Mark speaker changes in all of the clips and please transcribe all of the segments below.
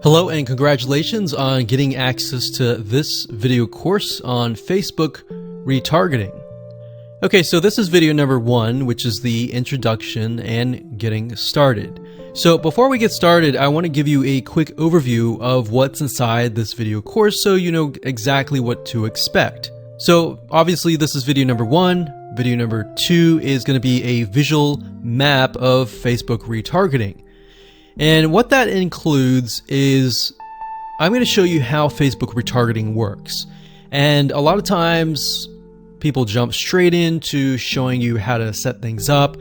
Speaker 1: Hello and congratulations on getting access to this video course on Facebook retargeting. Okay, so this is video number 1, which is the introduction and getting started. So before we get started, I want to give you a quick overview of what's inside this video course so you know exactly what to expect. So obviously this is video number 1. Video number 2 is going to be a visual map of Facebook retargeting. And what that includes is I'm going to show you how Facebook retargeting works. And a lot of times people jump straight into showing you how to set things up.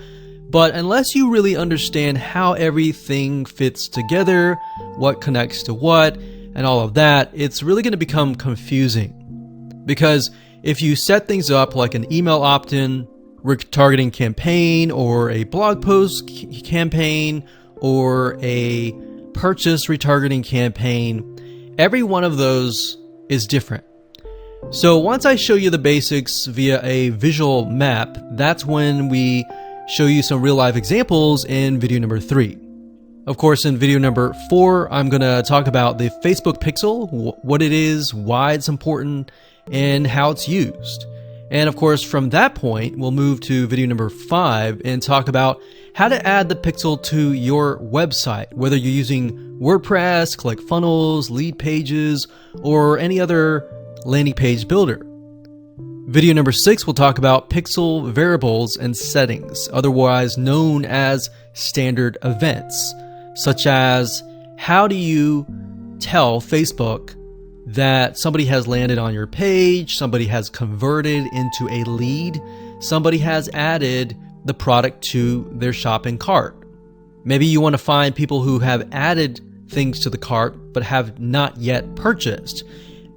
Speaker 1: But unless you really understand how everything fits together, what connects to what, and all of that, it's really going to become confusing. Because if you set things up like an email opt-in retargeting campaign or a blog post campaign, or a purchase retargeting campaign, every one of those is different. So once I show you the basics via a visual map, that's when we show you some real life examples in video number 3. Of course, in video number 4, I'm going to talk about the Facebook pixel, what it is, why it's important, and how it's used. And of course, from that point, we'll move to video number 5 and talk about how to add the pixel to your website, whether you're using WordPress, ClickFunnels, Lead Pages, or any other landing page builder. Video number 6 will talk about pixel variables and settings, otherwise known as standard events, such as how do you tell Facebook that somebody has landed on your page, somebody has converted into a lead, somebody has added the product to their shopping cart. Maybe you want to find people who have added things to the cart but have not yet purchased,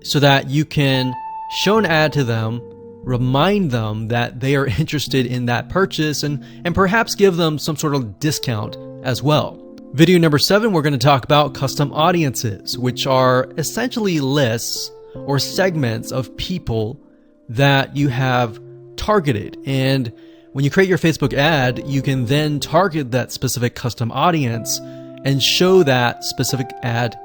Speaker 1: so that you can show an ad to them, remind them that they are interested in that purchase, and perhaps give them some sort of discount as well. Video number 7, we're going to talk about custom audiences, which are essentially lists or segments of people that you have targeted. And when you create your Facebook ad, you can then target that specific custom audience and show that specific ad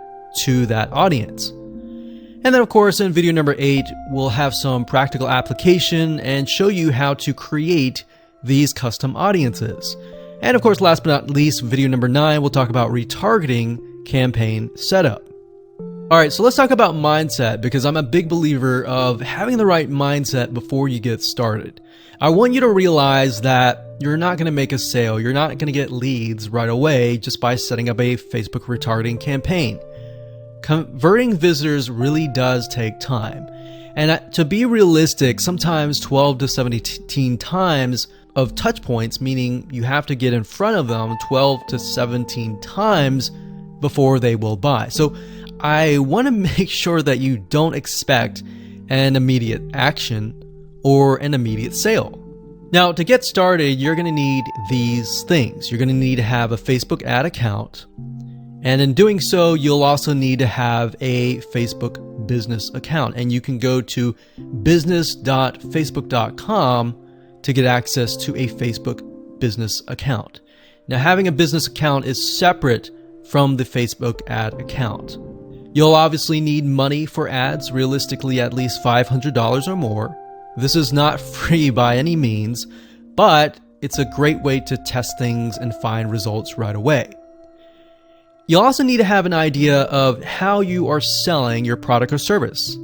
Speaker 1: to that audience. And then of course in video number 8, we'll have some practical application and show you how to create these custom audiences. And of course, last but not least, video number 9, we'll talk about retargeting campaign setup. All right, so let's talk about mindset, because I'm a big believer of having the right mindset before you get started. I want you to realize that you're not going to make a sale. You're not going to get leads right away just by setting up a Facebook retargeting campaign. Converting visitors really does take time. And to be realistic, sometimes 12 to 17 times of touch points, meaning you have to get in front of them 12 to 17 times before they will buy. So I want to make sure that you don't expect an immediate action or an immediate sale. Now, to get started, you're going to need these things. You're going to need to have a Facebook ad account. And in doing so, you'll also need to have a Facebook business account. And you can go to business.facebook.com to get access to a Facebook business account. Now, having a business account is separate from the Facebook ad account. You'll obviously need money for ads, realistically at least $500 or more. This is not free by any means, but it's a great way to test things and find results right away. You'll also need to have an idea of how you are selling your product or service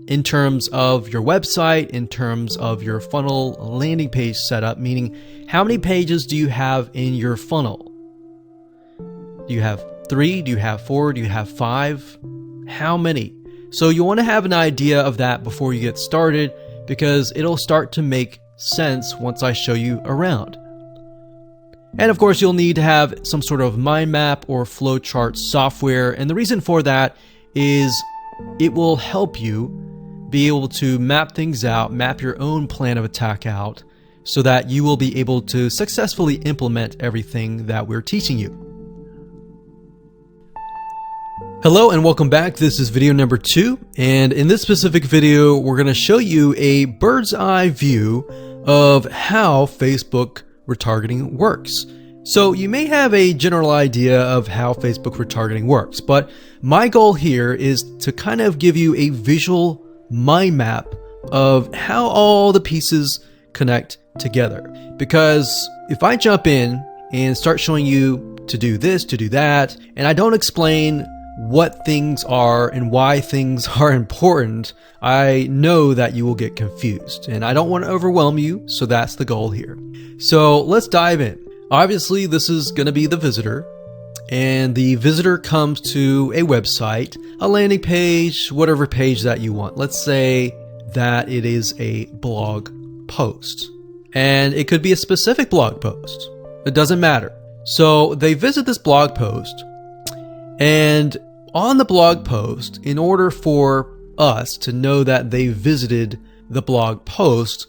Speaker 1: in terms of your website, in terms of your funnel landing page setup, meaning how many pages do you have in your funnel? Do you have 3? Do you have 4? Do you have 5? How many? So you want to have an idea of that before you get started, because it'll start to make sense once I show you around. And of course, you'll need to have some sort of mind map or flowchart software. And the reason for that is it will help you be able to map things out, map your own plan of attack out, so that you will be able to successfully implement everything that we're teaching you. Hello and welcome back. This is video number 2, and in this specific video, we're going to show you a bird's eye view of how Facebook retargeting works. So you may have a general idea of how Facebook retargeting works, but my goal here is to kind of give you a visual mind map of how all the pieces connect together. Because if I jump in and start showing you to do this, to do that, and I don't explain what things are and why things are important, I know that you will get confused, and I don't want to overwhelm you, so that's the goal here. So let's dive in. Obviously, this is going to be the visitor, and the visitor comes to a website, a landing page, whatever page that you want. Let's say that it is a blog post, and it could be a specific blog post. It doesn't matter. So they visit this blog post, and on the blog post, in order for us to know that they visited the blog post,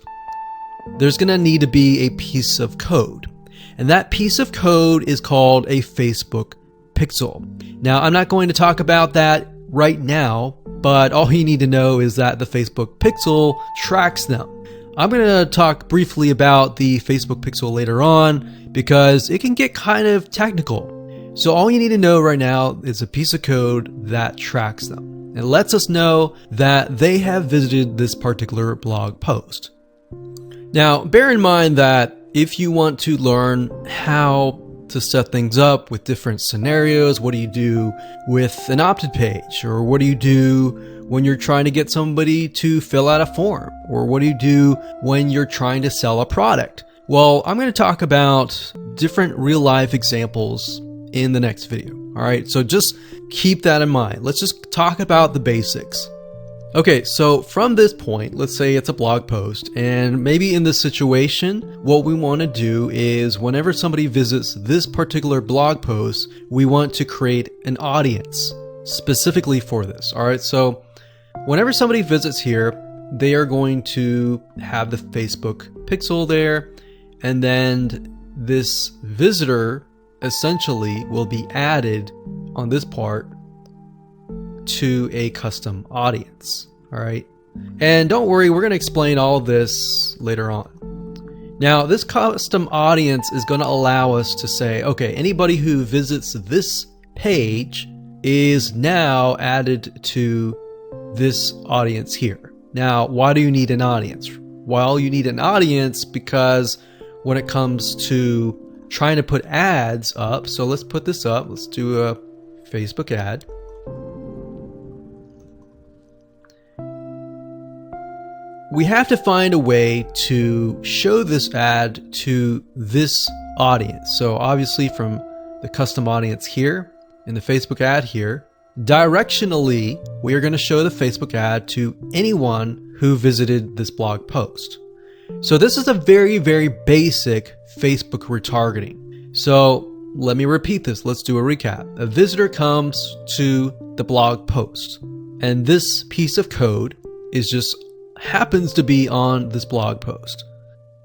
Speaker 1: there's going to need to be a piece of code. And that piece of code is called a Facebook pixel. Now, I'm not going to talk about that right now, but all you need to know is that the Facebook pixel tracks them. I'm going to talk briefly about the Facebook pixel later on because it can get kind of technical. So all you need to know right now is a piece of code that tracks them. It lets us know that they have visited this particular blog post. Now, bear in mind that if you want to learn how to set things up with different scenarios, what do you do with an opt-in page? Or what do you do when you're trying to get somebody to fill out a form? Or what do you do when you're trying to sell a product? Well, I'm going to talk about different real-life examples in the next video. All right, so just keep that in mind. Let's just talk about the basics. Okay, so from this point, let's say it's a blog post, and maybe in this situation, what we want to do is whenever somebody visits this particular blog post, we want to create an audience specifically for this. All right, so whenever somebody visits here, they are going to have the Facebook pixel there, and then this visitor essentially will be added on this part to a custom audience. All right. And don't worry, we're going to explain all of this later on. Now, this custom audience is going to allow us to say, okay, anybody who visits this page is now added to this audience here. Now, why do you need an audience? Well, you need an audience because when it comes to trying to put ads up, so let's put this up. Let's do a Facebook ad. We have to find a way to show this ad to this audience. So obviously from the custom audience here in the Facebook ad here, directionally, we are going to show the Facebook ad to anyone who visited this blog post. So this is a very, very basic Facebook retargeting. So let me repeat this. Let's do a recap. A visitor comes to the blog post, and this piece of code is just happens to be on this blog post,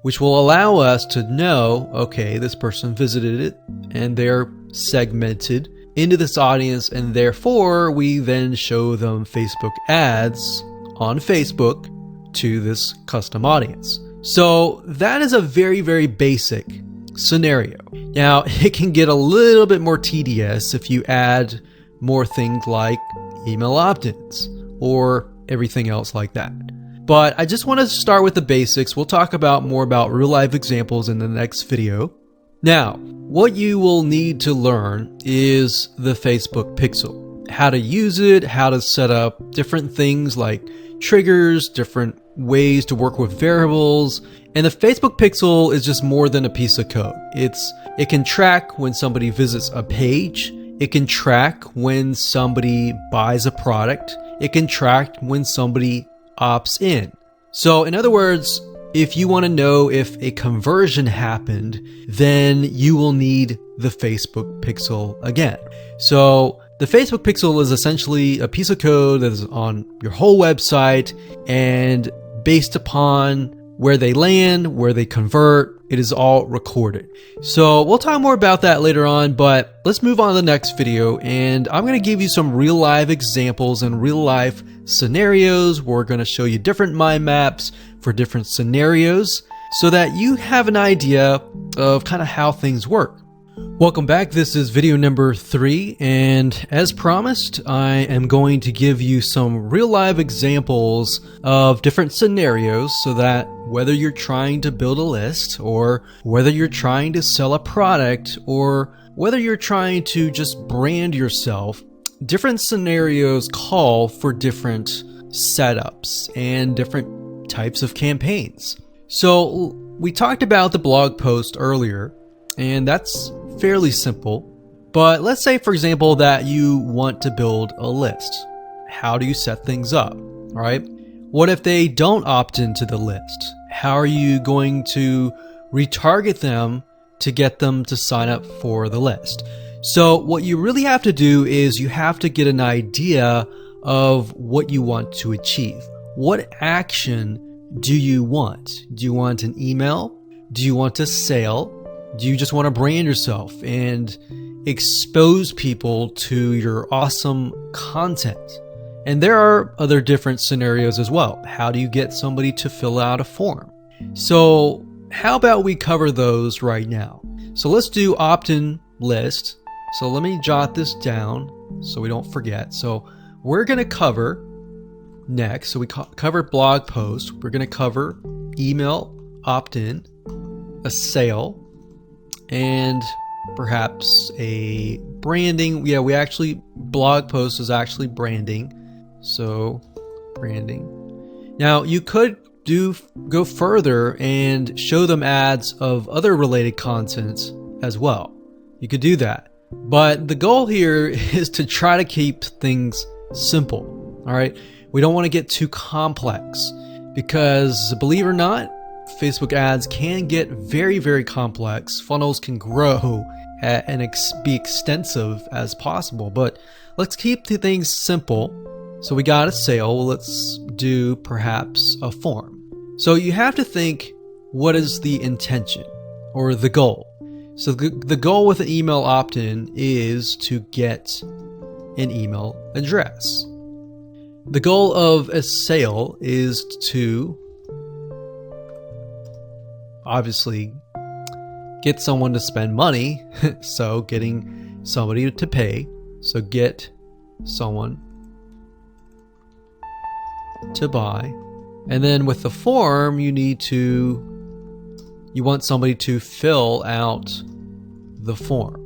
Speaker 1: which will allow us to know, okay, this person visited it and they're segmented into this audience, and therefore we then show them Facebook ads on Facebook to this custom audience. So that is a very, very basic scenario. Now, it can get a little bit more tedious if you add more things like email opt-ins or everything else like that. But I just want to start with the basics. We'll talk about more about real life examples in the next video. Now, what you will need to learn is the Facebook pixel, how to use it, how to set up different things like triggers, different ways to work with variables. And the Facebook pixel is just more than a piece of code. It can track when somebody visits a page. It can track when somebody buys a product. It can track when somebody opts in. So in other words, if you want to know if a conversion happened, then you will need the Facebook pixel again. So the Facebook pixel is essentially a piece of code that is on your whole website, and based upon where they land, where they convert, it is all recorded. So we'll talk more about that later on, but let's move on to the next video, and I'm going to give you some real life examples and real life scenarios. We're going to show you different mind maps for different scenarios so that you have an idea of kind of how things work. Welcome back. This is video number 3, and as promised, I am going to give you some real live examples of different scenarios so that whether you're trying to build a list, or whether you're trying to sell a product, or whether you're trying to just brand yourself, different scenarios call for different setups and different types of campaigns. So we talked about the blog post earlier, and that's fairly simple. But let's say, for example, that you want to build a list. How do you set things up? All right. What if they don't opt into the list? How are you going to retarget them to get them to sign up for the list? So what you really have to do is you have to get an idea of what you want to achieve. What action do you want? Do you want an email? Do you want a sale? Do you just want to brand yourself and expose people to your awesome content? And there are other different scenarios as well. How do you get somebody to fill out a form? So how about we cover those right now? So let's do opt-in list. So let me jot this down so we don't forget. So we're going to cover next. So we covered blog post. We're going to cover email, opt-in, a sale, and perhaps a branding. Yeah, blog post is actually branding. So branding. Now you could go further and show them ads of other related content as well. You could do that. But the goal here is to try to keep things simple. All right. We don't want to get too complex, because believe it or not, Facebook ads can get very, very complex. Funnels can grow and be extensive as possible, but let's keep the things simple. So we got a sale. Let's do perhaps a form. So you have to think, what is the intention or the goal? So the goal with an email opt-in is to get an email address. The goal of a sale is to obviously get someone to spend money. So getting somebody to pay. So get someone to buy. And then with the form, you want somebody to fill out the form.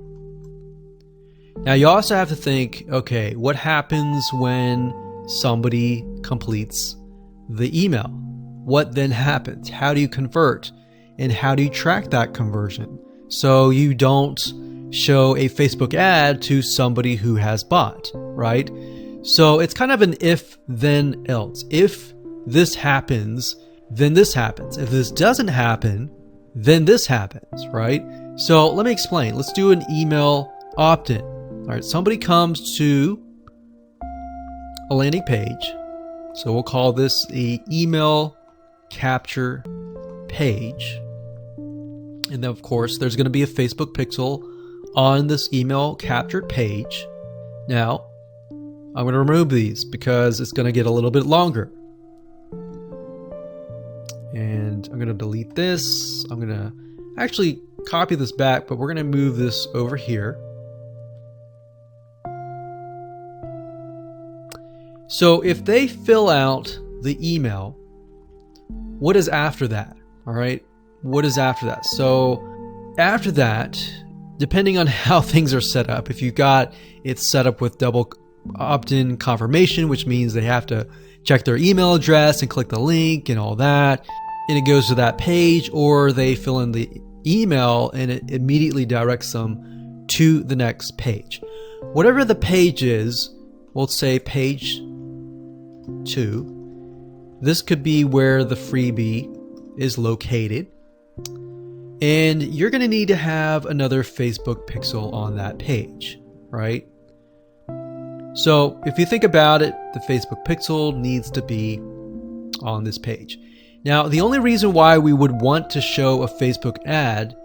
Speaker 1: Now you also have to think, okay, what happens when somebody completes the email? What then happens? How do you convert? And how do you track that conversion so you don't show a Facebook ad to somebody who has bought, right? So it's kind of an if then else. If this happens, then this happens. If this doesn't happen, then this happens, right? So let me explain. Let's do an email opt-in. All right, somebody comes to a landing page. So we'll call this an email capture page. And then of course, there's going to be a Facebook pixel on this email captured page. Now, I'm going to remove these because it's going to get a little bit longer. And I'm going to delete this. I'm going to actually copy this back, but we're going to move this over here. So if they fill out the email, what is after that? All right. What is after that? So after that, depending on how things are set up, if you've got it set up with double opt-in confirmation, which means they have to check their email address and click the link and all that, and it goes to that page, or they fill in the email and it immediately directs them to the next page. Whatever the page is, we'll say page 2. This could be where the freebie is located. And you're going to need to have another Facebook pixel on that page, right? So if you think about it, the Facebook pixel needs to be on this page. Now, the only reason why we would want to show a Facebook ad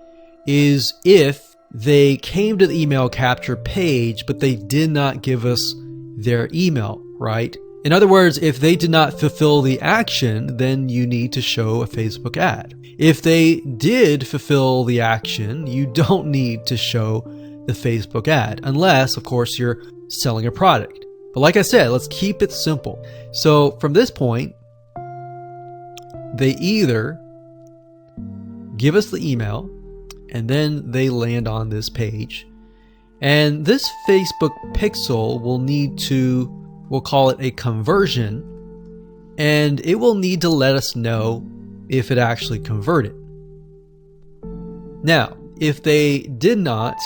Speaker 1: is if they came to the email capture page, but they did not give us their email, right? In other words, if they did not fulfill the action, then you need to show a Facebook ad. If they did fulfill the action, you don't need to show the Facebook ad, unless, of course, you're selling a product. But like I said, let's keep it simple. So from this point, they either give us the email and then they land on this page. And this Facebook pixel will need to, we'll call it a conversion, and it will need to let us know if it actually converted. Now, if they did not,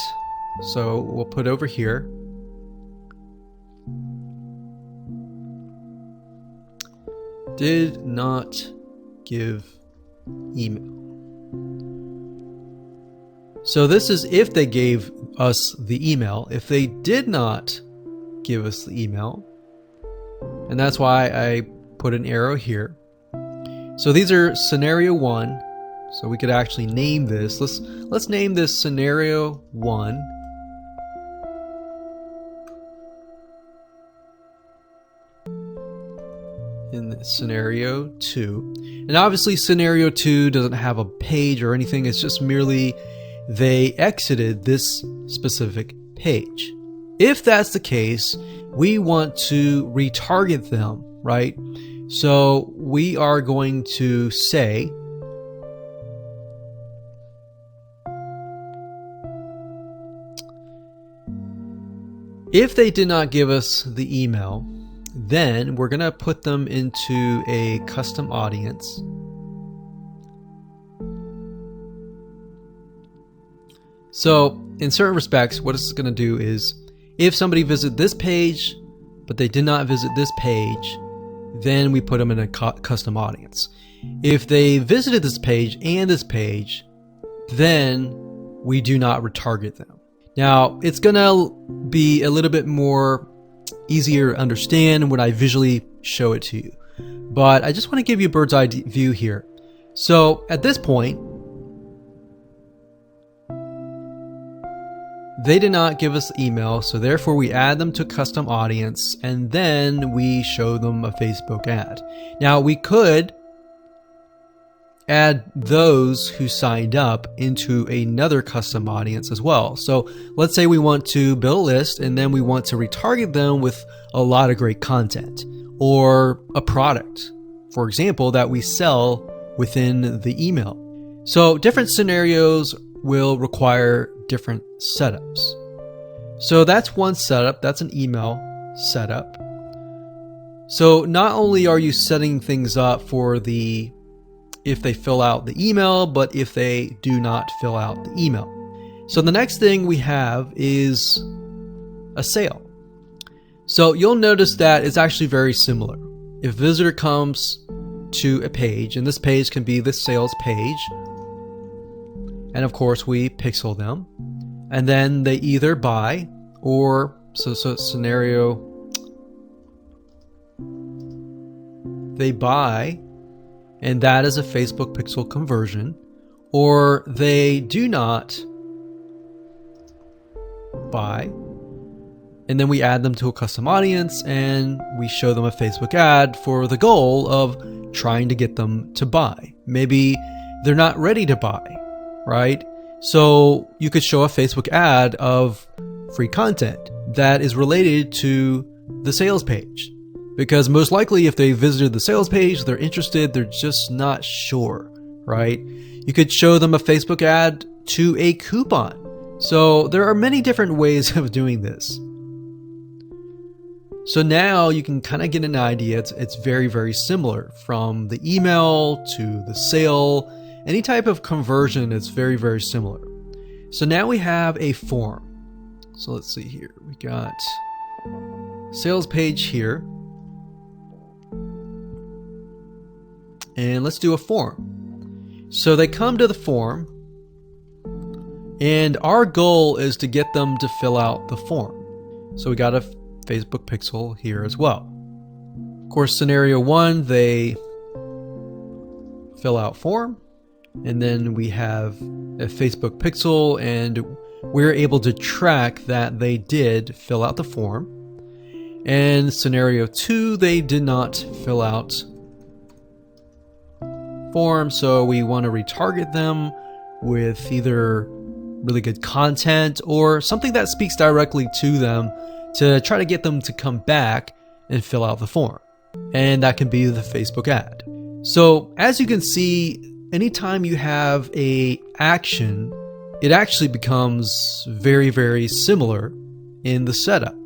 Speaker 1: so we'll put over here, did not give email. So this is if they gave us the email. If they did not give us the email, and that's why I put an arrow here. So these are scenario 1. So we could actually name this. Let's name this scenario 1. In scenario 2. And obviously scenario 2 doesn't have a page or anything. It's just merely they exited this specific page. If that's the case, we want to retarget them, right? So we are going to say if they did not give us the email, then we're going to put them into a custom audience. So in certain respects, what it's going to do is if somebody visited this page, but they did not visit this page, then we put them in a custom audience. If they visited this page and this page, then we do not retarget them. Now, it's going to be a little bit more easier to understand when I visually show it to you. But I just want to give you a bird's eye view here. So at this point, they did not give us the email, so therefore we add them to custom audience, and then we show them a Facebook ad. Now we could add those who signed up into another custom audience as well. So let's say we want to build a list and then we want to retarget them with a lot of great content or a product, for example, that we sell within the email. So different scenarios will require different setups. So that's one setup, that's an email setup. So not only are you setting things up for the if they fill out the email, but if they do not fill out the email. So the next thing we have is a sale. So you'll notice that it's actually very similar. If a visitor comes to a page, and this page can be the sales page, and of course we pixel them, and then they either buy or, so scenario, they buy, and that is a Facebook pixel conversion, or they do not buy, and then we add them to a custom audience and we show them a Facebook ad for the goal of trying to get them to buy. Maybe they're not ready to buy, right? So you could show a Facebook ad of free content that is related to the sales page. Because most likely if they visited the sales page, they're interested, they're just not sure, right? You could show them a Facebook ad to a coupon. So there are many different ways of doing this. So now you can kind of get an idea. It's very, very similar from the email to the sale. Any type of conversion is very, very similar. So now we have a form. So let's see here. We got sales page here. And let's do a form. So they come to the form, and our goal is to get them to fill out the form. So we got a Facebook pixel here as well. Of course, scenario 1, they fill out form, and then we have a Facebook pixel, and we're able to track that they did fill out the form. And scenario 2, they did not fill out form, so we want to retarget them with either really good content or something that speaks directly to them to try to get them to come back and fill out the form. And that can be the Facebook ad. So as you can see, anytime you have a action, it actually becomes very, very similar in the setup.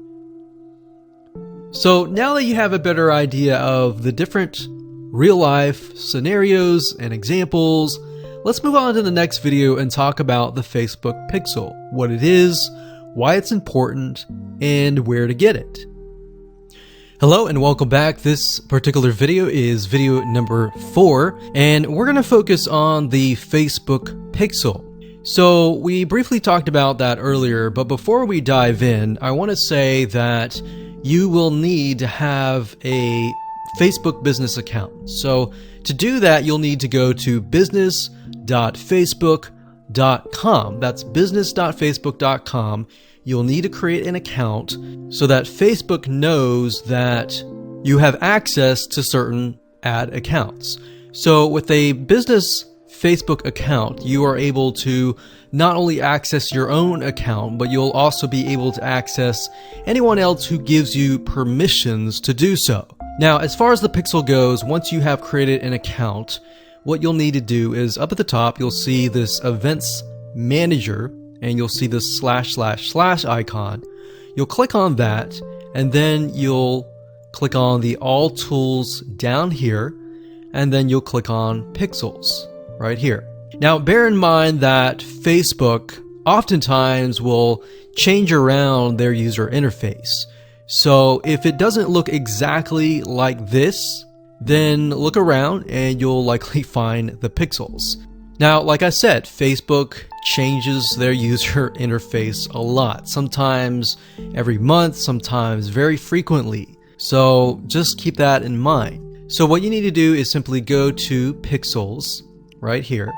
Speaker 1: So now that you have a better idea of the different real-life scenarios and examples, let's move on to the next video and talk about the Facebook Pixel, what it is, why it's important, and where to get it. Hello and welcome back. This particular video is video number 4, and we're going to focus on the Facebook Pixel. So we briefly talked about that earlier, but before we dive in, I want to say that you will need to have a Facebook business account. So to do that, you'll need to go to business.facebook.com. That's business.facebook.com. You'll need to create an account so that Facebook knows that you have access to certain ad accounts. So with a business Facebook account, you are able to not only access your own account, but you'll also be able to access anyone else who gives you permissions to do so. Now, as far as the Pixel goes, once you have created an account, what you'll need to do is up at the top, you'll see this Events Manager, and you'll see this / icon. You'll click on that, and then you'll click on the All Tools down here, and then you'll click on Pixels right here. Now, bear in mind that Facebook oftentimes will change around their user interface. So if it doesn't look exactly like this, then look around and you'll likely find the pixels. Now, like I said, Facebook changes their user interface a lot, sometimes every month, sometimes very frequently. So just keep that in mind. So what you need to do is simply go to Pixels right here,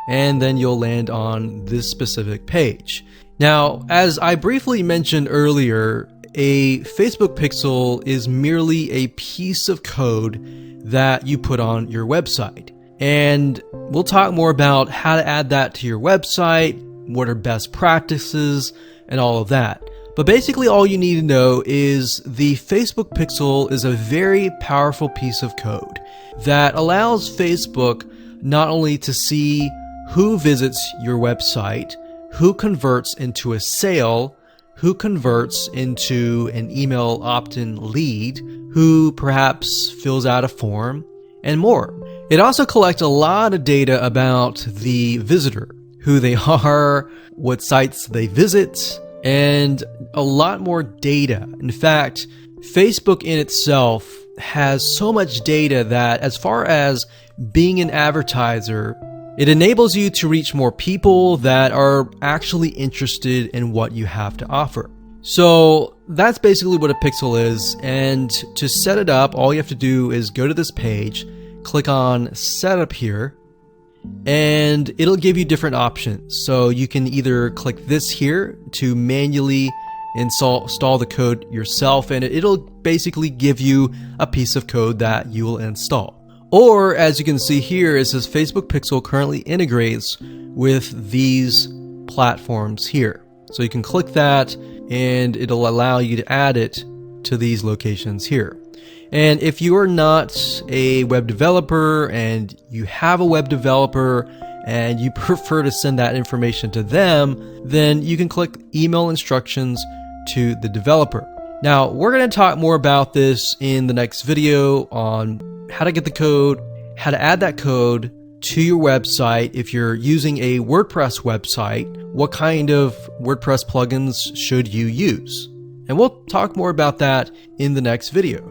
Speaker 1: and then you'll land on this specific page. Now, as I briefly mentioned earlier, a Facebook Pixel is merely a piece of code that you put on your website. And we'll talk more about how to add that to your website, what are best practices, and all of that. But basically all you need to know is the Facebook Pixel is a very powerful piece of code that allows Facebook not only to see who visits your website, who converts into a sale, who converts into an email opt-in lead, who perhaps fills out a form, and more. It also collects a lot of data about the visitor, who they are, what sites they visit, and a lot more data. In fact, Facebook in itself has so much data that as far as being an advertiser, it enables you to reach more people that are actually interested in what you have to offer. So that's basically what a pixel is, and to set it up, all you have to do is go to this page, click on Setup here, and it'll give you different options. So you can either click this here to manually install the code yourself, and it'll basically give you a piece of code that you will install. Or, as you can see here, it says Facebook Pixel currently integrates with these platforms here. So you can click that and it'll allow you to add it to these locations here. And if you are not a web developer and you have a web developer and you prefer to send that information to them, then you can click email instructions to the developer. Now, we're going to talk more about this in the next video on how to get the code, how to add that code to your website. If you're using a WordPress website, what kind of WordPress plugins should you use? And we'll talk more about that in the next video.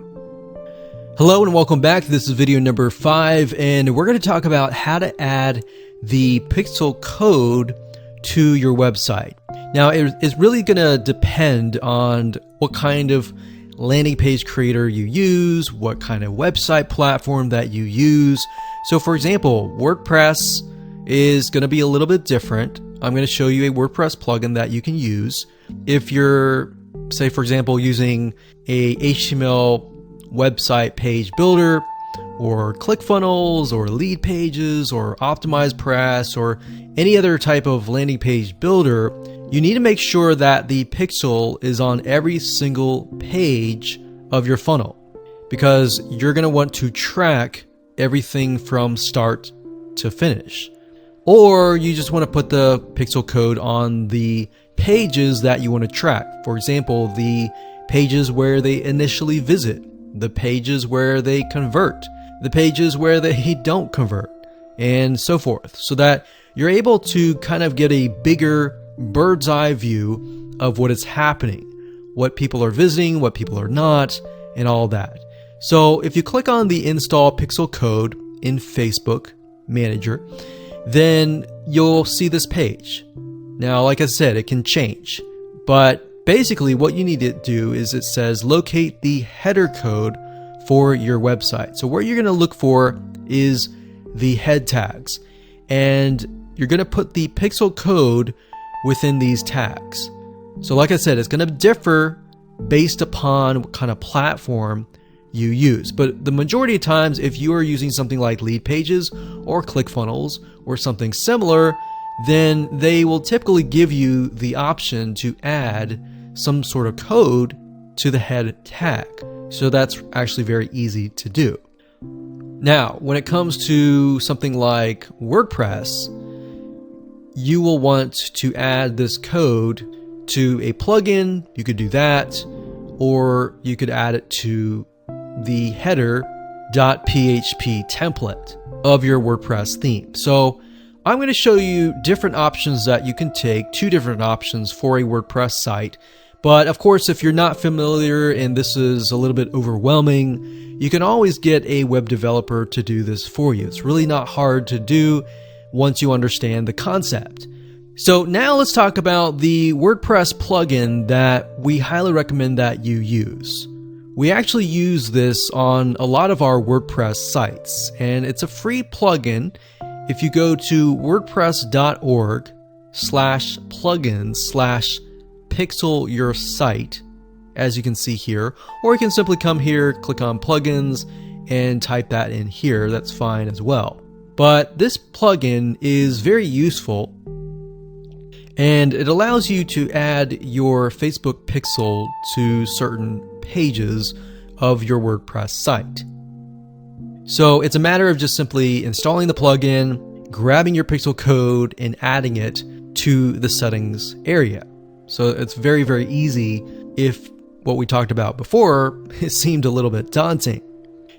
Speaker 1: Hello and welcome back. This is video number 5, and we're going to talk about how to add the pixel code to your website. Now, it's really going to depend on what kind of landing page creator you use, what kind of website platform that you use. So for example, WordPress is going to be a little bit different. I'm going to show you a WordPress plugin that you can use. If you're say for example using a HTML website page builder or ClickFunnels or lead pages or optimized press or any other type of landing page builder, you need to make sure that the pixel is on every single page of your funnel, because you're going to want to track everything from start to finish. Or you just want to put the pixel code on the pages that you want to track. For example, the pages where they initially visit, the pages where they convert, the pages where they don't convert, and so forth, so that you're able to kind of get a bigger bird's eye view of what is happening, what people are visiting, what people are not, and all that. So if you click on the install pixel code in Facebook Manager, then you'll see this page. Now, like I said, it can change, but basically what you need to do is it says locate the header code for your website. So what you're going to look for is the head tags, and you're going to put the pixel code within these tags. So like I said, it's going to differ based upon what kind of platform you use. But the majority of times, if you are using something like lead pages or ClickFunnels or something similar, then they will typically give you the option to add some sort of code to the head tag. So that's actually very easy to do. Now, when it comes to something like WordPress, you will want to add this code to a plugin. You could do that, or you could add it to the header.php template of your WordPress theme. So I'm going to show you different options that you can take, 2 different options for a WordPress site. But of course, if you're not familiar and this is a little bit overwhelming, you can always get a web developer to do this for you. It's really not hard to do once you understand the concept. So now let's talk about the WordPress plugin that we highly recommend that you use. We actually use this on a lot of our WordPress sites, and it's a free plugin. If you go to wordpress.org/plugins/pixel your site, as you can see here, or you can simply come here, click on plugins, and type that in here. That's fine as well. But this plugin is very useful, and it allows you to add your Facebook pixel to certain pages of your WordPress site. So it's a matter of just simply installing the plugin, grabbing your pixel code, and adding it to the settings area. So it's very, very easy if what we talked about before it seemed a little bit daunting.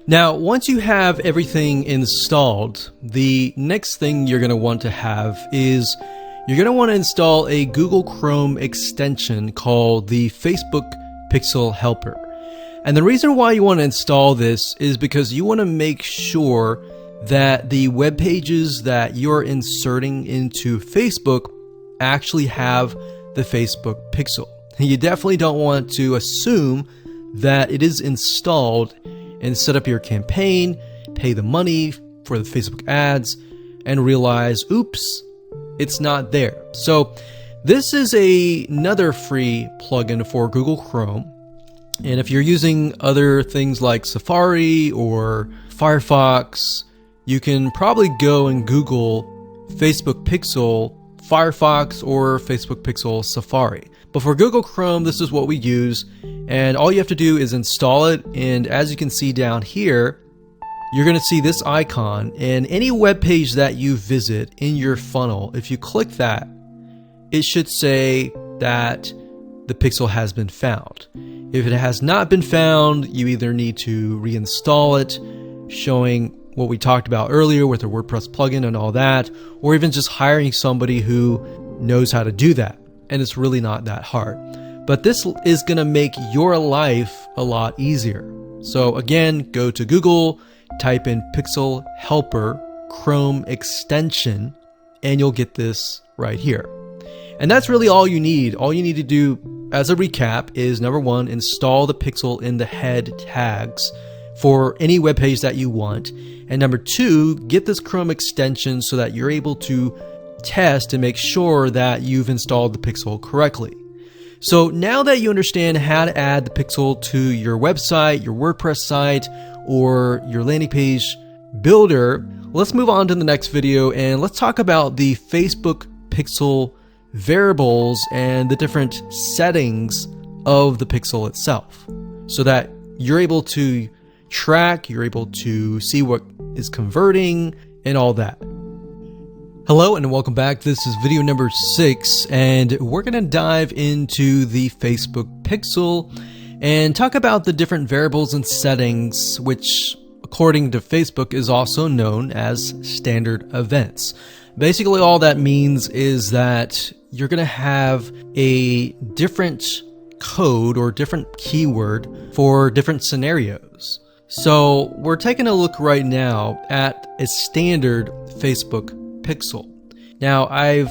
Speaker 1: Now, once you have everything installed, the next thing you're going to want to have is you're going to want to install a Google Chrome extension called the Facebook Pixel Helper. And the reason why you want to install this is because you want to make sure that the web pages that you're inserting into Facebook actually have the Facebook pixel. You definitely don't want to assume that it is installed and set up your campaign, pay the money for the Facebook ads, and realize, oops, it's not there. So this is another free plugin for Google Chrome. And if you're using other things like Safari or Firefox, you can probably go and Google Facebook Pixel Firefox or Facebook Pixel Safari. But for Google Chrome, this is what we use, and all you have to do is install it. And as you can see down here, you're going to see this icon, and any web page that you visit in your funnel, if you click that, it should say that the pixel has been found. If it has not been found, you either need to reinstall it, showing what we talked about earlier with the WordPress plugin and all that, or even just hiring somebody who knows how to do that. And it's really not that hard. But this is going to make your life a lot easier. So again, go to Google, type in Pixel Helper Chrome extension, and you'll get this right here. And that's really all you need. All you need to do as a recap is, number 1, install the pixel in the head tags for any web page that you want. And number 2, get this Chrome extension so that you're able to test and make sure that you've installed the pixel correctly. So now that you understand how to add the pixel to your website, your WordPress site, or your landing page builder, let's move on to the next video and let's talk about the Facebook pixel variables and the different settings of the pixel itself, so that you're able to track, you're able to see what is converting and all that. Hello and welcome back. This is video number 6 and we're going to dive into the Facebook pixel and talk about the different variables and settings, which according to Facebook is also known as standard events. Basically all that means is that you're going to have a different code or different keyword for different scenarios. So we're taking a look right now at a standard Facebook pixel. Now I've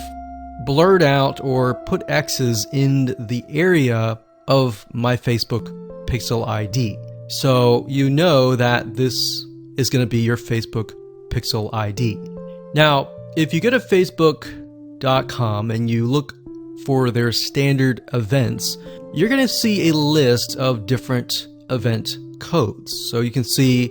Speaker 1: blurred out or put X's in the area of my Facebook pixel ID. So you know that this is going to be your Facebook pixel ID. Now, if you go to facebook.com and you look for their standard events, you're going to see a list of different event codes. So you can see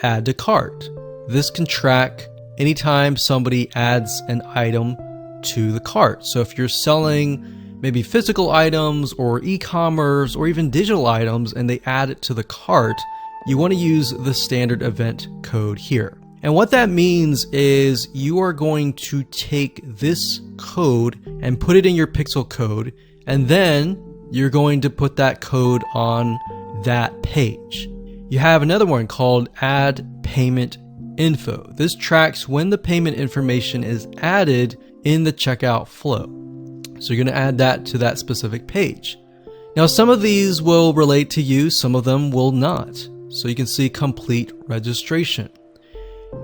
Speaker 1: add to cart. This can track anytime somebody adds an item to the cart. So if you're selling maybe physical items or e-commerce or even digital items and they add it to the cart, you want to use the standard event code here. And what that means is you are going to take this code and put it in your pixel code, and then you're going to put that code on that page. You have another one called add payment info. This tracks when the payment information is added in the checkout flow. So you're going to add that to that specific page. Now some of these will relate to you, some of them will not. So you can see complete registration.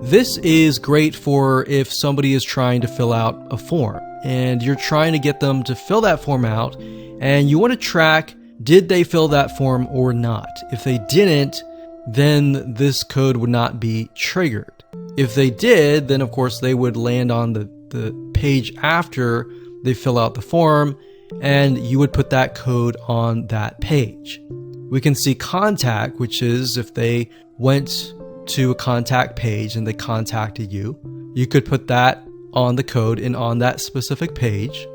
Speaker 1: This is great for if somebody is trying to fill out a form and you're trying to get them to fill that form out and you want to track, did they fill that form or not? If they didn't, then this code would not be triggered. If they did, then of course they would land on the page after they fill out the form and you would put that code on that page. We can see contact, which is if they went to a contact page and they contacted you, you could put that on the code and on that specific page.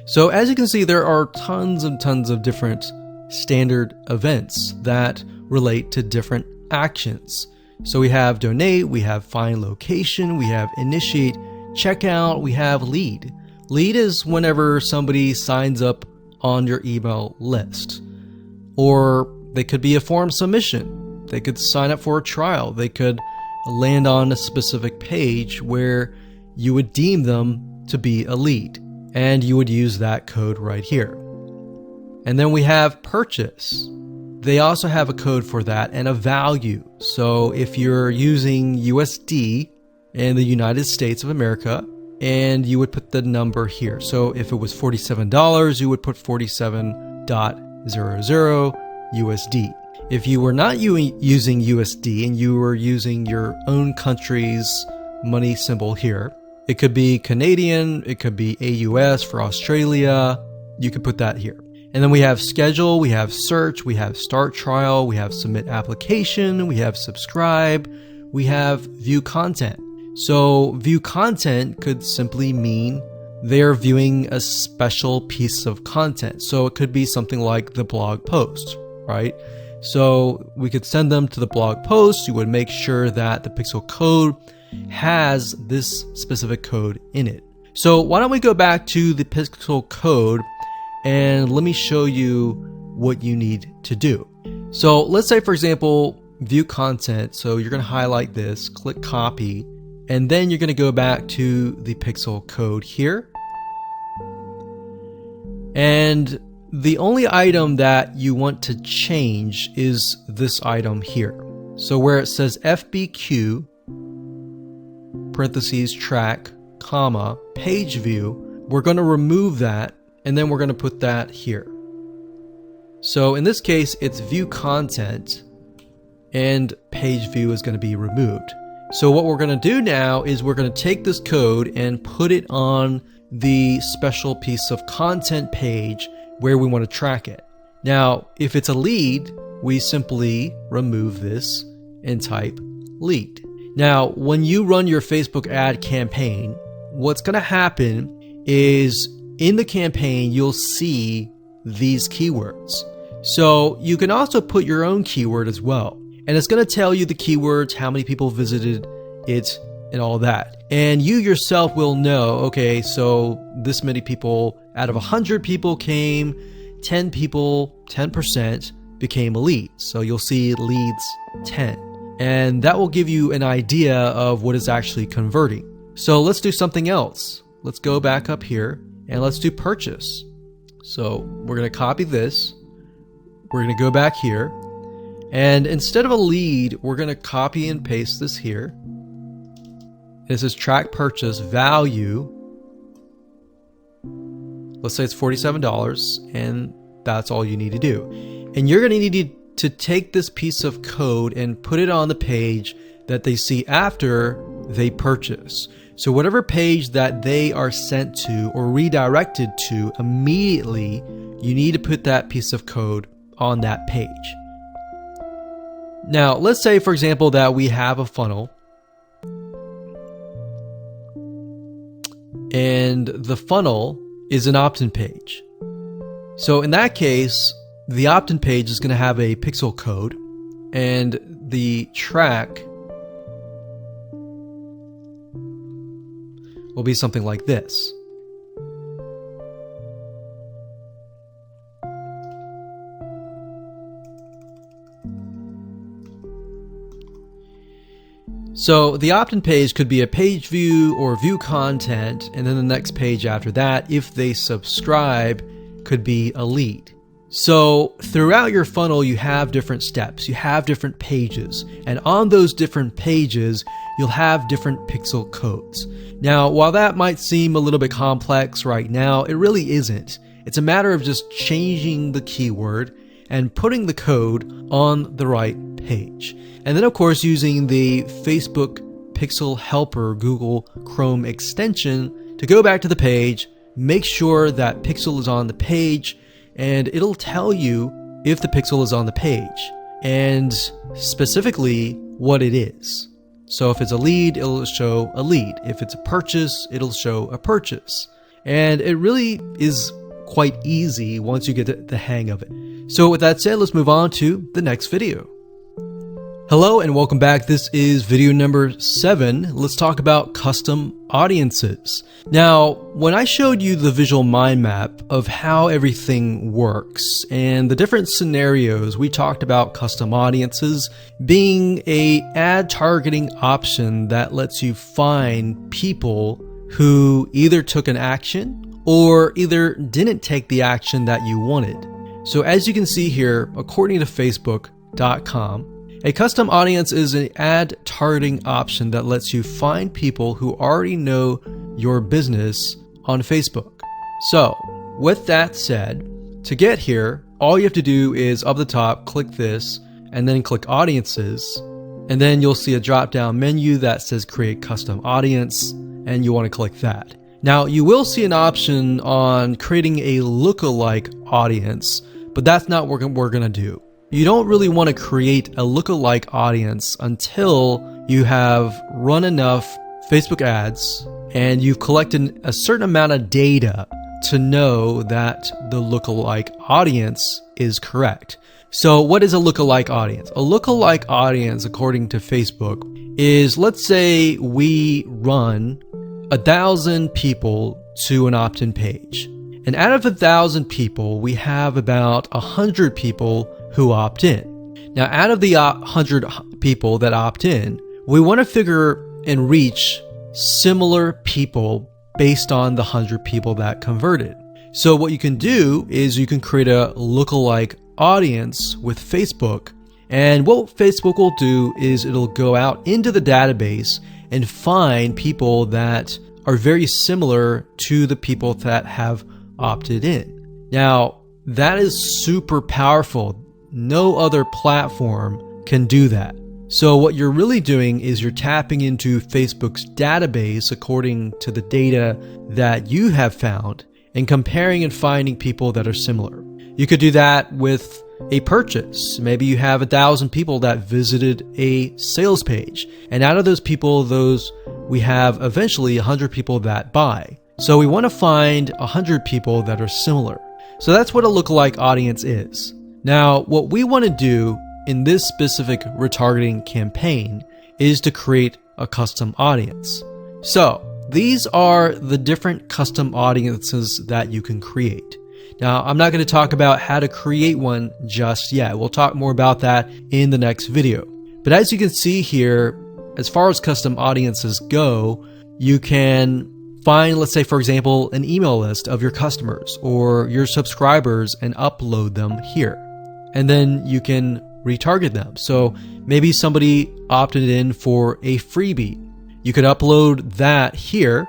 Speaker 1: So as you can see, there are tons and tons of different standard events that relate to different actions. So we have donate, we have find location, we have initiate checkout, we have lead. Lead is whenever somebody signs up on your email list. Or they could be a form submission. They could sign up for a trial. They could land on a specific page where you would deem them to be a lead. And you would use that code right here. And then we have purchase. They also have a code for that and a value. So if you're using USD in the United States of America, and you would put the number here. So if it was $47, you would put 47.00 USD. If you were not using USD and you were using your own country's money symbol here, it could be Canadian, it could be AUS for Australia, you could put that here. And then we have schedule, we have search, we have start trial, we have submit application, we have subscribe, we have view content. So view content could simply mean they're viewing a special piece of content. So it could be something like the blog post, right? So we could send them to the blog post. You would make sure that the pixel code has this specific code in it. So why don't we go back to the pixel code and let me show you what you need to do. So let's say, for example, view content. So you're going to highlight this, click copy, and then you're going to go back to the pixel code here. And the only item that you want to change is this item here. So where it says FBQ, parentheses, track, comma, page view, we're going to remove that and then we're going to put that here. So in this case, it's view content and page view is going to be removed. So what we're going to do now is we're going to take this code and put it on the special piece of content page where we want to track it. Now, if it's a lead, we simply remove this and type lead. Now, when you run your Facebook ad campaign, what's going to happen is in the campaign, you'll see these keywords. So you can also put your own keyword as well. And it's going to tell you the keywords, how many people visited it, and all that. And you yourself will know, okay, so this many people out of 100 people came, 10 people, 10% became a lead. So you'll see leads 10. And that will give you an idea of what is actually converting. So let's do something else. Let's go back up here and let's do purchase. So we're going to copy this. We're going to go back here. And instead of a lead, we're going to copy and paste this here. This is track purchase value. Let's say it's $47, and that's all you need to do. And you're going to need to take this piece of code and put it on the page that they see after they purchase. So whatever page that they are sent to or redirected to immediately, you need to put that piece of code on that page. Now, let's say, for example, that we have a funnel. And the funnel is an opt-in page. So in that case, the opt-in page is going to have a pixel code, and the track will be something like this. So the opt-in page could be a page view or view content, and then the next page after that, if they subscribe, could be a lead. So throughout your funnel, you have different steps, you have different pages, and on those different pages, you'll have different pixel codes. Now, while that might seem a little bit complex right now, it really isn't. It's a matter of just changing the keyword and putting the code on the right page. And then, of course, using the Facebook Pixel Helper Google Chrome extension to go back to the page, make sure that pixel is on the page, and it'll tell you if the pixel is on the page and specifically what it is. So if it's a lead, it'll show a lead. If it's a purchase, it'll show a purchase. And it really is quite easy once you get the hang of it. So with that said, let's move on to the next video. Hello and welcome back. This is video number 7. Let's talk about custom audiences. Now, when I showed you the visual mind map of how everything works and the different scenarios, we talked about custom audiences being a ad targeting option that lets you find people who either took an action or either didn't take the action that you wanted. So as you can see here, according to Facebook.com, a custom audience is an ad targeting option that lets you find people who already know your business on Facebook. So, with that said, to get here, all you have to do is up the top, click this, and then click Audiences, and then you'll see a drop-down menu that says Create Custom Audience, and you want to click that. Now, you will see an option on creating a lookalike audience, but that's not what we're going to do. You don't really want to create a lookalike audience until you have run enough Facebook ads and you've collected a certain amount of data to know that the lookalike audience is correct. So what is a lookalike audience? A lookalike audience, according to Facebook, is, let's say we run 1,000 people to an opt-in page. And out of 1,000 people, we have about 100 people who opt in. Now, out of the 100 people that opt in, we want to figure and reach similar people based on the 100 people that converted. So what you can do is you can create a lookalike audience with Facebook. And what Facebook will do is it'll go out into the database and find people that are very similar to the people that have opted in. Now, that is super powerful. No other platform can do that. So what you're really doing is you're tapping into Facebook's database according to the data that you have found, and comparing and finding people that are similar. You could do that with a purchase. Maybe you have 1,000 people that visited a sales page, and out of those people, we have eventually 100 people that buy. So we want to find 100 people that are similar. So that's what a lookalike audience is. Now, what we want to do in this specific retargeting campaign is to create a custom audience. So these are the different custom audiences that you can create. Now, I'm not going to talk about how to create one just yet. We'll talk more about that in the next video. But as you can see here, as far as custom audiences go, you can find, let's say, for example, an email list of your customers or your subscribers and upload them here. And then you can retarget them. So maybe somebody opted in for a freebie. You could upload that here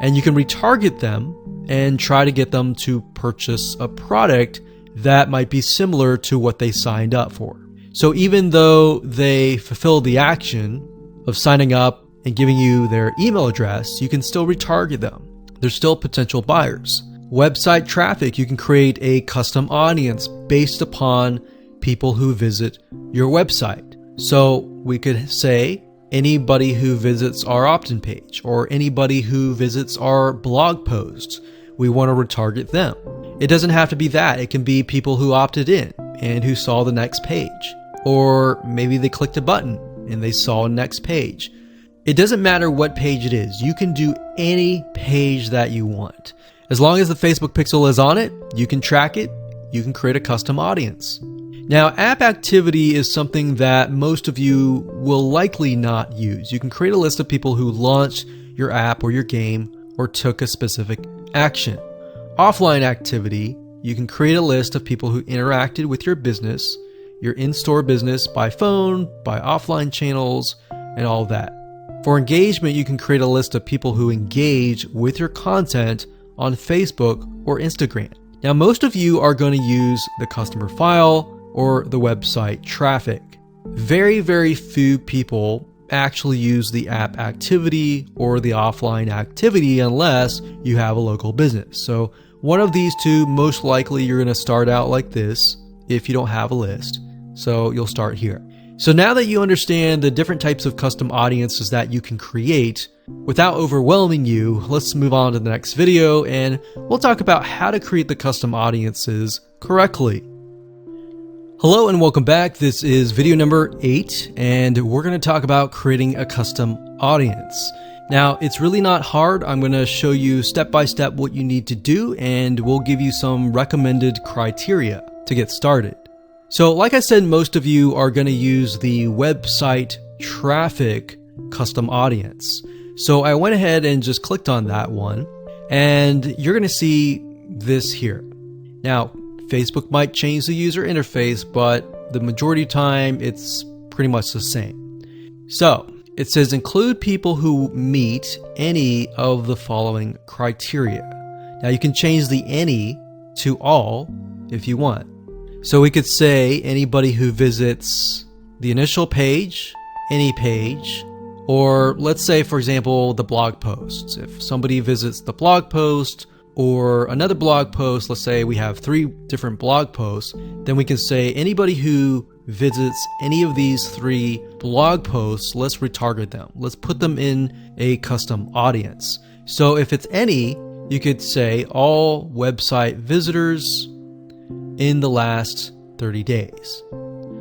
Speaker 1: and you can retarget them and try to get them to purchase a product that might be similar to what they signed up for. So even though they fulfilled the action of signing up and giving you their email address, you can still retarget them. They're still potential buyers. Website traffic, you can create a custom audience based upon people who visit your website. So we could say anybody who visits our opt-in page or anybody who visits our blog posts, we want to retarget them. It doesn't have to be that. It can be people who opted in and who saw the next page. Or maybe they clicked a button and they saw a next page. It doesn't matter what page it is. You can do any page that you want. As long as the Facebook pixel is on it, you can track it, you can create a custom audience. Now, app activity is something that most of you will likely not use. You can create a list of people who launched your app or your game or took a specific action. Offline activity, you can create a list of people who interacted with your business, your in-store business by phone, by offline channels, and all of that. For engagement, you can create a list of people who engage with your content on Facebook or Instagram. Now, most of you are going to use the customer file or the website traffic. Very, very few people actually use the app activity or the offline activity unless you have a local business. So one of these two, most likely you're going to start out like this if you don't have a list. So you'll start here. So now that you understand the different types of custom audiences that you can create without overwhelming you, let's move on to the next video and we'll talk about how to create the custom audiences correctly. Hello and welcome back. This is video number 8 and we're going to talk about creating a custom audience. Now, it's really not hard. I'm going to show you step by step what you need to do and we'll give you some recommended criteria to get started. So like I said, most of you are going to use the website traffic custom audience. So I went ahead and just clicked on that one and you're going to see this here. Now, Facebook might change the user interface, but the majority of the time it's pretty much the same. So it says include people who meet any of the following criteria. Now you can change the any to all if you want. So we could say anybody who visits the initial page, any page, or let's say, for example, the blog posts. If somebody visits the blog post or another blog post, let's say we have 3 different blog posts, then we can say anybody who visits any of these 3 blog posts, let's retarget them. Let's put them in a custom audience. So if it's any, you could say all website visitors in the last 30 days.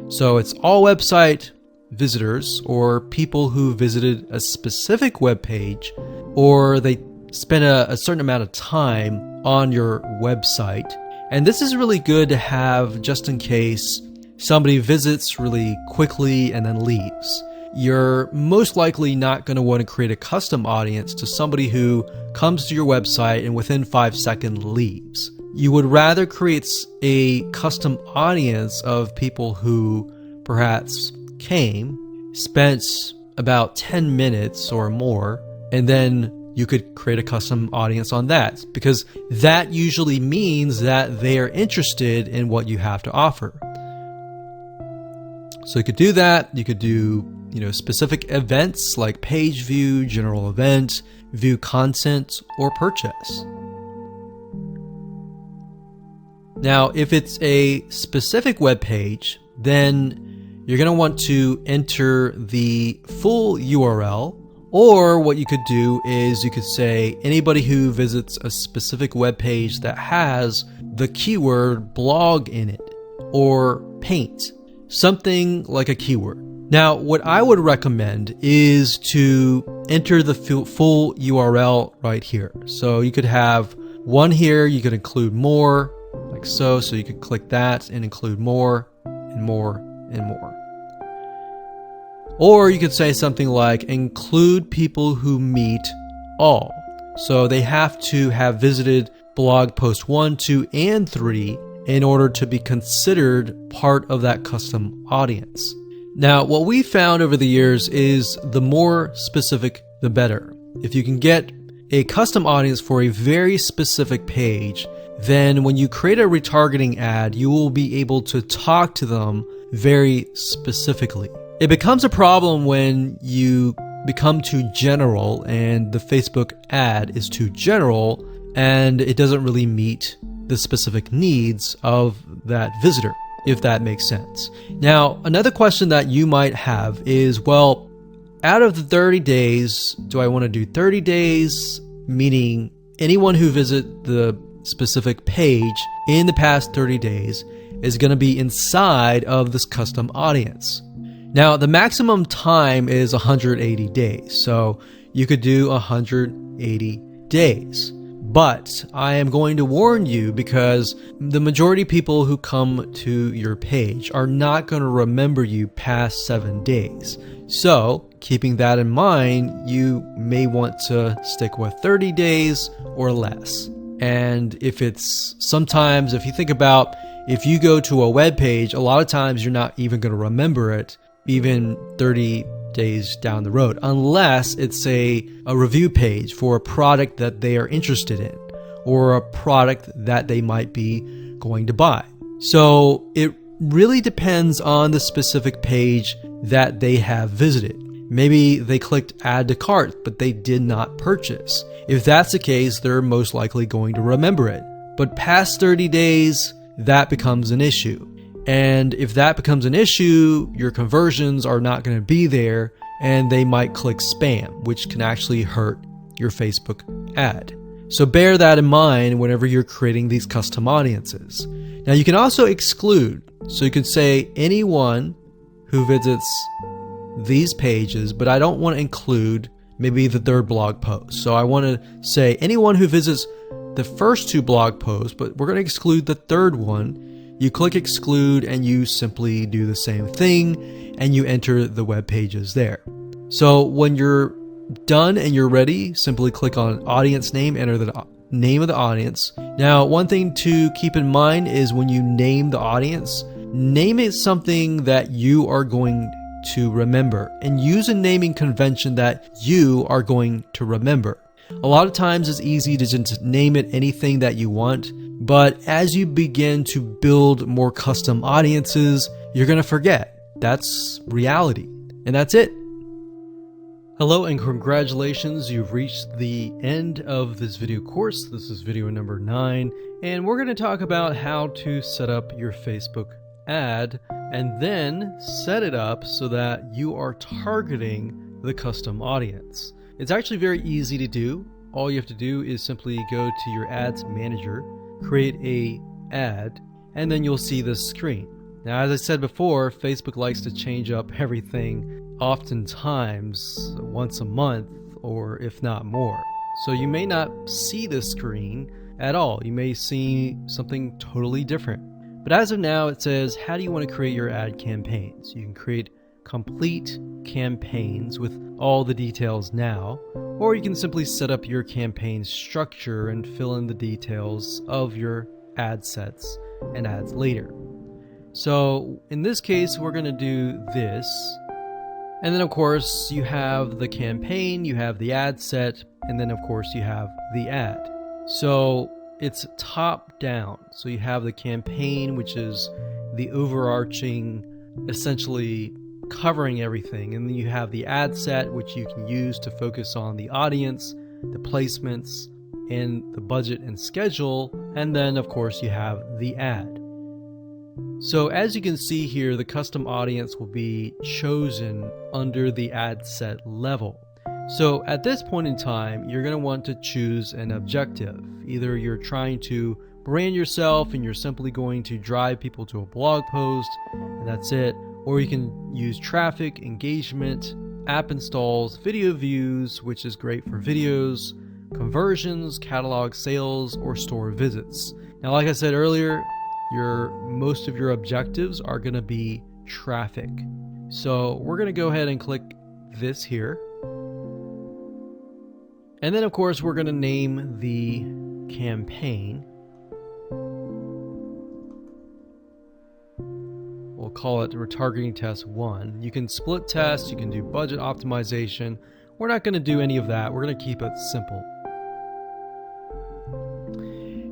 Speaker 1: So it's all website visitors or people who visited a specific web page or they spent a certain amount of time on your website. And this is really good to have just in case somebody visits really quickly and then leaves. You're most likely not going to want to create a custom audience to somebody who comes to your website and within 5 seconds leaves. You would rather create a custom audience of people who perhaps came, spent about 10 minutes or more, and then you could create a custom audience on that because that usually means that they are interested in what you have to offer. So you could do that. You could do, specific events like page view, general event, view content, or purchase. Now, if it's a specific web page, then you're going to want to enter the full URL, or what you could do is you could say anybody who visits a specific web page that has the keyword blog in it or paint, something like a keyword. Now, what I would recommend is to enter the full URL right here. So you could have one here, you could include more, like so. So you could click that and include more and more and more. Or you could say something like include people who meet all. So they have to have visited blog post 1, 2, and 3 in order to be considered part of that custom audience. Now, what we found over the years is the more specific, the better. If you can get a custom audience for a very specific page, then when you create a retargeting ad, you will be able to talk to them very specifically. It becomes a problem when you become too general and the Facebook ad is too general and it doesn't really meet the specific needs of that visitor, if that makes sense. Now, another question that you might have is, well, out of the 30 days, do I want to do 30 days, meaning anyone who visits the specific page in the past 30 days is going to be inside of this custom audience? Now, the maximum time is 180 days, so you could do 180 days. But I am going to warn you because the majority of people who come to your page are not going to remember you past 7 days. So, keeping that in mind, you may want to stick with 30 days or less. And if you think about, if you go to a web page, a lot of times you're not even going to remember it even 30 days down the road, unless it's a review page for a product that they are interested in or a product that they might be going to buy. So it really depends on the specific page that they have visited. Maybe they clicked add to cart, but they did not purchase. If that's the case, they're most likely going to remember it. But past 30 days, that becomes an issue. And if that becomes an issue, your conversions are not going to be there and they might click spam, which can actually hurt your Facebook ad. So bear that in mind whenever you're creating these custom audiences. Now you can also exclude. So you could say anyone who visits these pages, but I don't want to include maybe the third blog post. So I want to say anyone who visits the first 2 blog posts, but we're going to exclude the third one. You click exclude and you simply do the same thing and you enter the web pages there. So when you're done and you're ready, simply click on audience name, enter the name of the audience. Now, one thing to keep in mind is when you name the audience, name it something that you are going to remember and use a naming convention that you are going to remember. A lot of times it's easy to just name it anything that you want, but as you begin to build more custom audiences, you're going to forget. That's reality. And that's it. Hello and congratulations, you've reached the end of this video course. This is video number 9, and we're going to talk about how to set up your Facebook ad and then set it up so that you are targeting the custom audience. It's actually very easy to do. All you have to do is simply go to your ads manager, create a ad, and then you'll see this screen. Now, as I said before, Facebook likes to change up everything oftentimes once a month, or if not more. So you may not see this screen at all. You may see something totally different. But as of now, it says, how do you want to create your ad campaigns? You can create complete campaigns with all the details now, or you can simply set up your campaign structure and fill in the details of your ad sets and ads later. So in this case, we're going to do this. And then of course you have the campaign, you have the ad set, and then of course you have the ad. So it's top down. So you have the campaign, which is the overarching, essentially covering everything. And then you have the ad set, which you can use to focus on the audience, the placements, and the budget and schedule and then of course you have the ad. So as you can see here, the custom audience will be chosen under the ad set level. So at this point in time, you're going to want to choose an objective. Either you're trying to brand yourself and you're simply going to drive people to a blog post and that's it, or you can use traffic, engagement, app installs, video views, which is great for videos, conversions, catalog sales, or store visits. Now, like I said earlier, most of your objectives are going to be traffic. So we're going to go ahead and click this here. And then of course we're going to name the campaign. We'll call it Retargeting Test 1. You can split test, you can do budget optimization. We're not going to do any of that. We're going to keep it simple.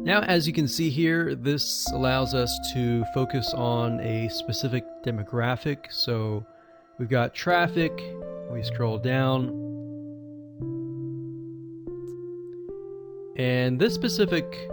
Speaker 1: Now, as you can see here, this allows us to focus on a specific demographic. So we've got traffic, we scroll down, and this specific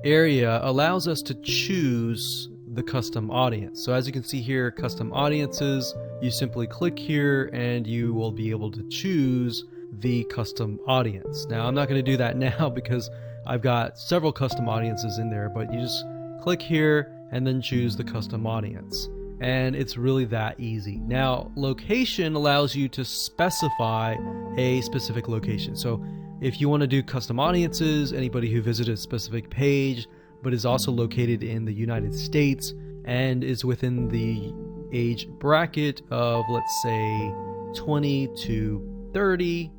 Speaker 1: area allows us to choose the custom audience. So as you can see here, custom audiences, you simply click here and you will be able to choose the custom audience. Now, I'm not going to do that now because I've got several custom audiences in there, but you just click here and then choose the custom audience. And it's really that easy. Now, location allows you to specify a specific location. So if you want to do custom audiences, anybody who visited a specific page, but is also located in the United States and is within the age bracket of, let's say, 20 to 30,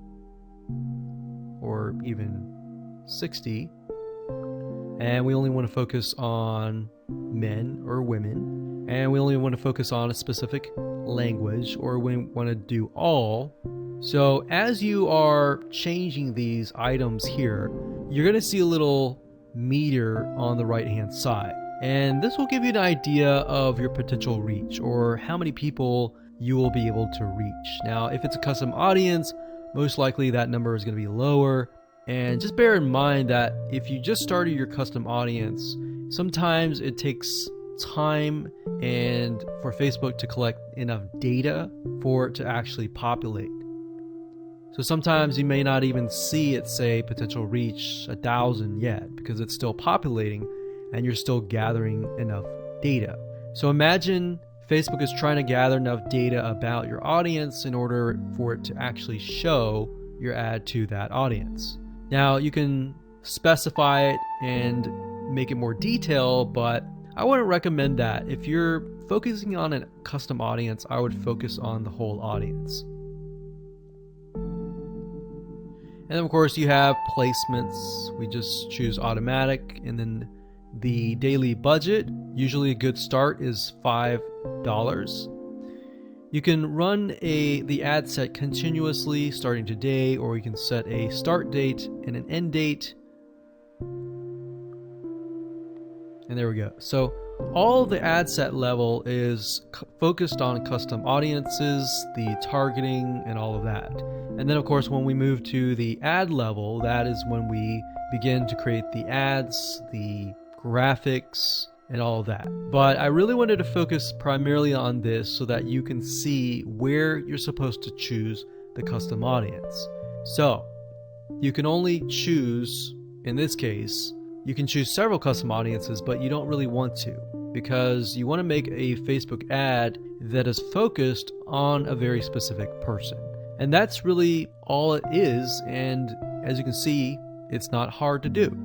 Speaker 1: or even 60, and we only want to focus on men or women, and we only want to focus on a specific language, or we want to do all. So as you are changing these items here, you're going to see a little meter on the right hand side, and this will give you an idea of your potential reach, or how many people you will be able to reach. Now, if it's a custom audience, most likely that number is going to be lower. And just bear in mind that if you just started your custom audience, sometimes it takes time and for Facebook to collect enough data for it to actually populate. So sometimes you may not even see it say potential reach 1,000 yet, because it's still populating and you're still gathering enough data. So imagine Facebook is trying to gather enough data about your audience in order for it to actually show your ad to that audience. Now, you can specify it and make it more detailed, but I wouldn't recommend that. If you're focusing on a custom audience, I would focus on the whole audience. And then of course you have placements. We just choose automatic, and then the daily budget, usually a good start is $5. You can run the ad set continuously starting today, or you can set a start date and an end date. And there we go. So all the ad set level is focused on custom audiences, the targeting, and all of that. And then of course when we move to the ad level, that is when we begin to create the ads, the graphics, and all of that. But I really wanted to focus primarily on this so that you can see where you're supposed to choose the custom audience. So you can only choose, in this case, you can choose several custom audiences, but you don't really want to, because you want to make a Facebook ad that is focused on a very specific person. And that's really all it is. And as you can see, it's not hard to do.